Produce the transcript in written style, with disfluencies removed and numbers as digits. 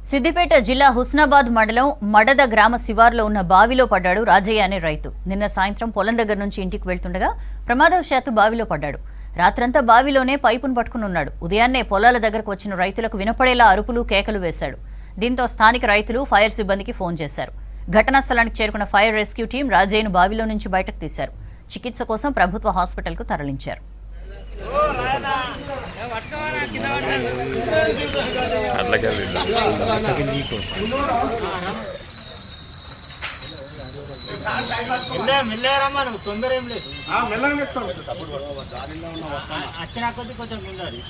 సిద్దిపేట జిల్లా హుస్నాబాద్ మండలం మడద గ్రామ శివార్లో ఉన్న బావిలో పడ్డాడు రాజయ్య అనే రైతు. నిన్న సాయంత్రం పొలం దగ్గర నుంచి ఇంటికి వెళ్తుండగా ప్రమాదవశాత్తు బావిలో పడ్డాడు. రాత్రంతా బావిలోనే పైపును పట్టుకుని ఉన్నాడు. ఉదయాన్నే పొలాల దగ్గరకు వచ్చిన రైతులకు వినపడేలా అరుపులు కేకలు వేశాడు. దీంతో స్థానిక రైతులు ఫైర్ సిబ్బందికి ఫోన్ చేశారు. ఘటనా స్థలానికి చేరుకున్న ఫైర్ రెస్క్యూ టీం రాజయ్యను బావిలో నుంచి బయటకు తీశారు. చికిత్స కోసం ప్రభుత్వ హాస్పిటల్కు తరలించారు. వచ్చినా కొద్ది కొంచెం ఉండాలి